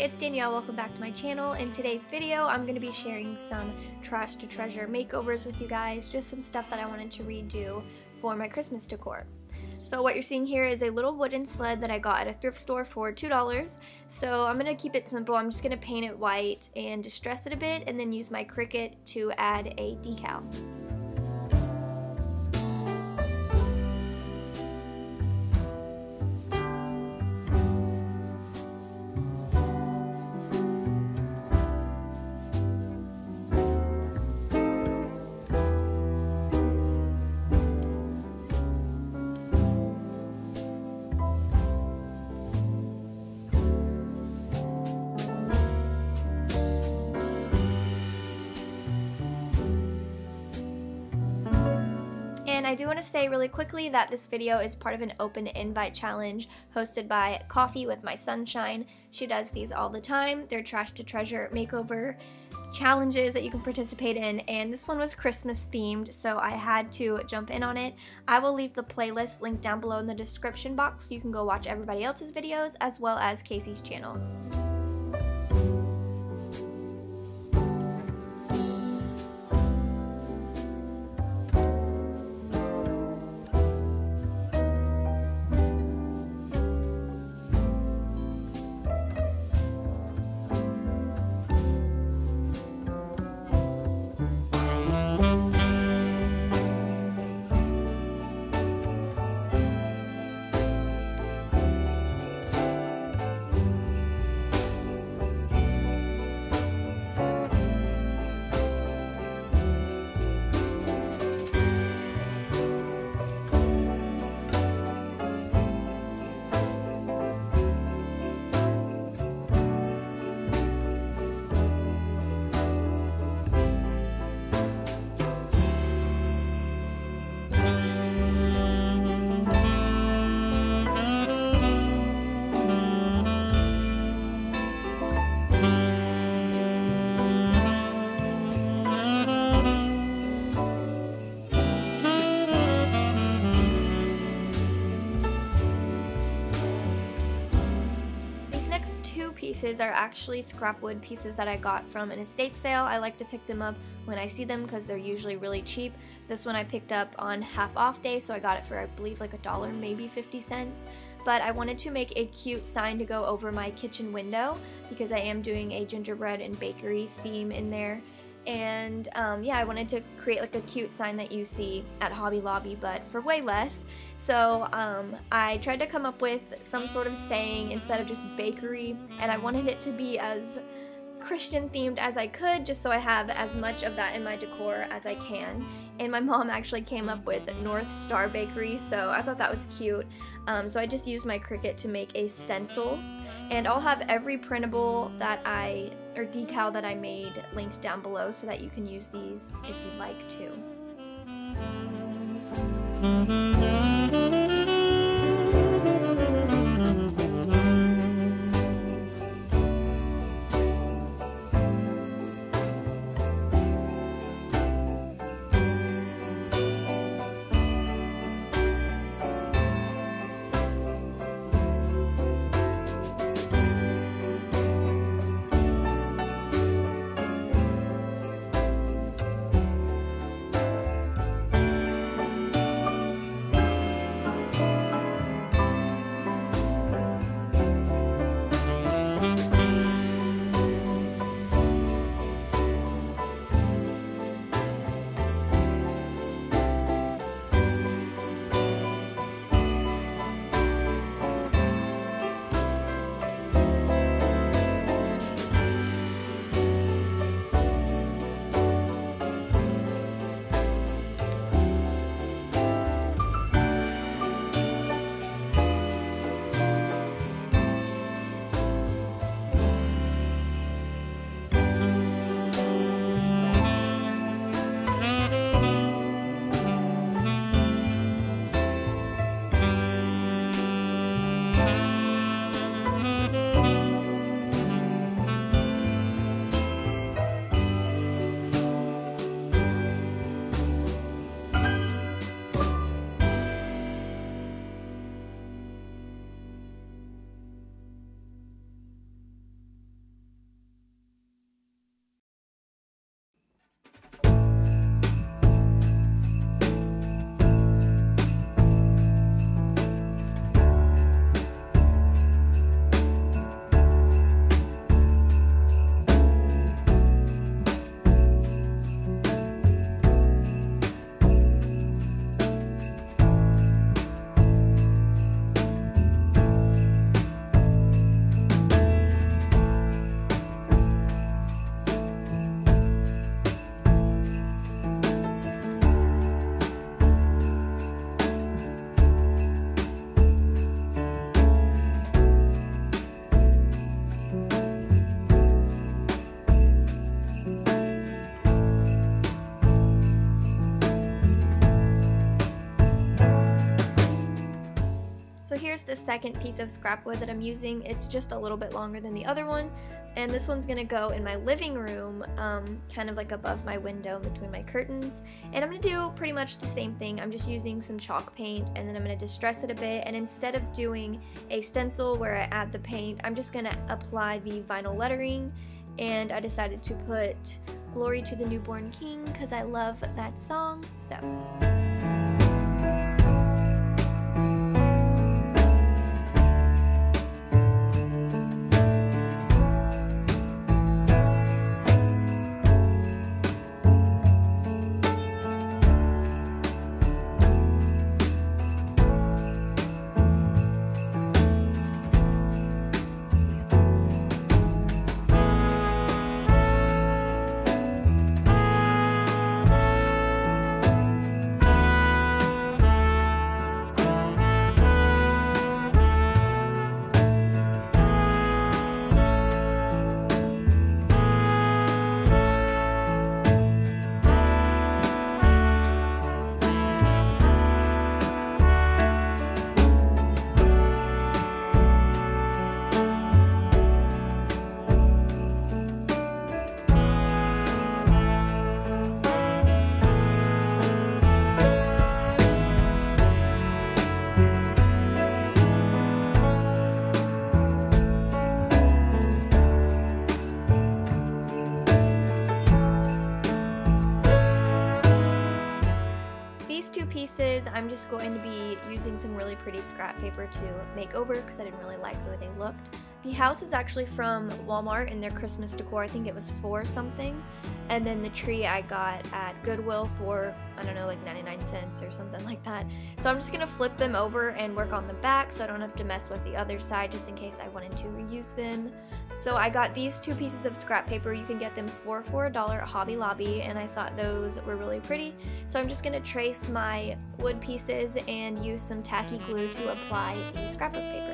it's Danielle. Welcome back to my channel. In today's video, I'm going to be sharing some trash to treasure makeovers with you guys, just some stuff that I wanted to redo for my Christmas decor. So what you're seeing here is a little wooden sled that I got at a thrift store for $2. So I'm going to keep it simple. I'm just going to paint it white and distress it a bit and then use my Cricut to add a decal. And I do want to say really quickly that this video is part of an open invite challenge hosted by Coffee with My Sunshine. She does these all the time. They're trash to treasure makeover challenges that you can participate in, and this one was Christmas themed, so I had to jump in on it. I will leave the playlist linked down below in the description box so you can go watch everybody else's videos as well as Casey's channel. Pieces are actually scrap wood pieces that I got from an estate sale. I like to pick them up when I see them because they're usually really cheap. This one I picked up on half off day, so I got it for I believe like $1, maybe 50 cents. But I wanted to make a cute sign to go over my kitchen window because I am doing a gingerbread and bakery theme in there. And yeah, I wanted to create like a cute sign that you see at Hobby Lobby, but for way less. So I tried to come up with some sort of saying instead of just bakery, and I wanted it to be as Christian themed as I could, just so I have as much of that in my decor as I can. And my mom actually came up with North Star Bakery, so I thought that was cute. So I just used my Cricut to make a stencil, and I'll have every printable that or decal that I made linked down below so that you can use these if you'd like to. the second piece of scrap wood that I'm using. It's just a little bit longer than the other one, and this one's gonna go in my living room, kind of like above my window between my curtains. And I'm gonna do pretty much the same thing. I'm just using some chalk paint, and then I'm gonna distress it a bit, and instead of doing a stencil where I add the paint, I'm just gonna apply the vinyl lettering. And I decided to put Glory to the Newborn King because I love that song, so. Pieces, I'm just going to be using some really pretty scrap paper to make over because I didn't really like the way they looked. The house is actually from Walmart in their Christmas decor. I think it was $4 something, and then the tree I got at Goodwill for, I don't know, like 99 cents or something like that. So I'm just gonna flip them over and work on the back so I don't have to mess with the other side just in case I wanted to reuse them. So I got these 2 pieces of scrap paper. You can get them for $1 at Hobby Lobby, and I thought those were really pretty. So I'm just gonna trace my wood pieces and use some tacky glue to apply the scrapbook paper.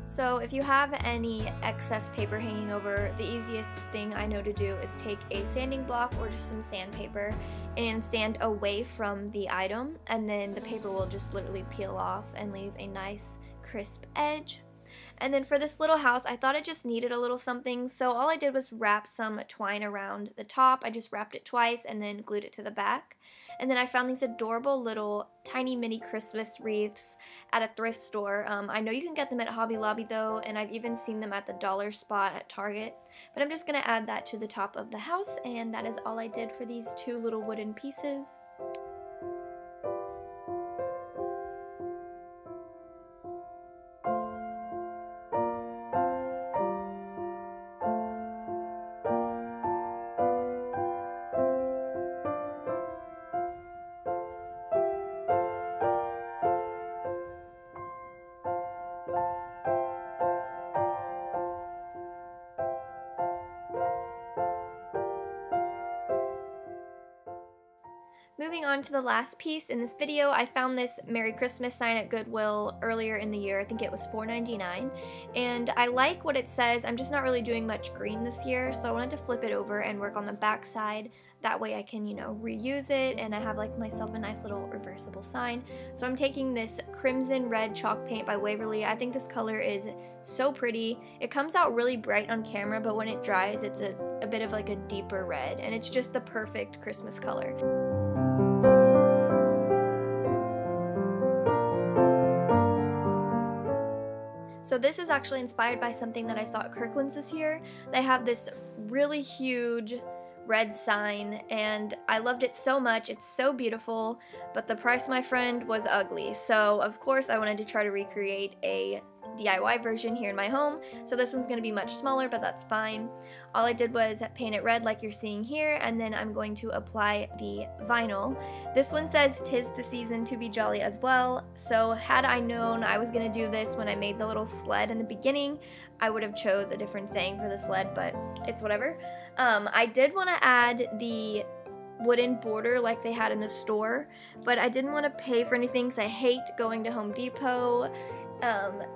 So if you have any excess paper hanging over, the easiest thing I know to do is take a sanding block or just some sandpaper and sand away from the item, and then the paper will just literally peel off and leave a nice crisp edge. And then for this little house, I thought it just needed a little something, so all I did was wrap some twine around the top. I just wrapped it twice and then glued it to the back. And then I found these adorable little tiny mini Christmas wreaths at a thrift store. I know you can get them at Hobby Lobby though, and I've even seen them at the dollar spot at Target. But I'm just going to add that to the top of the house, and that is all I did for these 2 little wooden pieces. Moving on to the last piece in this video, I found this Merry Christmas sign at Goodwill earlier in the year. I think it was $4.99, and I like what it says. I'm just not really doing much green this year, so I wanted to flip it over and work on the back side. That way I can, you know, reuse it, and I have like myself a nice little reversible sign. So I'm taking this crimson red chalk paint by Waverly. I think this color is so pretty. It comes out really bright on camera, but when it dries, it's a bit of like a deeper red, and it's just the perfect Christmas color. So this is actually inspired by something that I saw at Kirkland's this year. They have this really huge red sign, and I loved it so much. It's so beautiful, but the price, my friend, was ugly. So of course I wanted to try to recreate a DIY version here in my home. So this one's going to be much smaller, but that's fine. All I did was paint it red like you're seeing here, and then I'm going to apply the vinyl. This one says "'Tis the season to be jolly" as well, so had I known I was going to do this when I made the little sled in the beginning, I would have chose a different saying for the sled, but it's whatever. I did want to add the wooden border like they had in the store, but I didn't want to pay for anything because I hate going to Home Depot.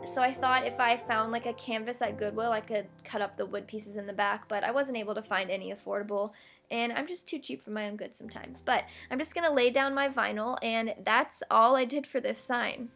So I thought if I found like a canvas at Goodwill, I could cut up the wood pieces in the back, but I wasn't able to find any affordable, and I'm just too cheap for my own good sometimes. But I'm just gonna lay down my vinyl, and that's all I did for this sign.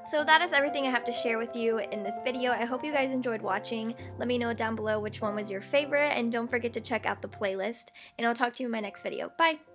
So that is everything I have to share with you in this video. I hope you guys enjoyed watching. Let me know down below which one was your favorite, and don't forget to check out the playlist, and I'll talk to you in my next video. Bye!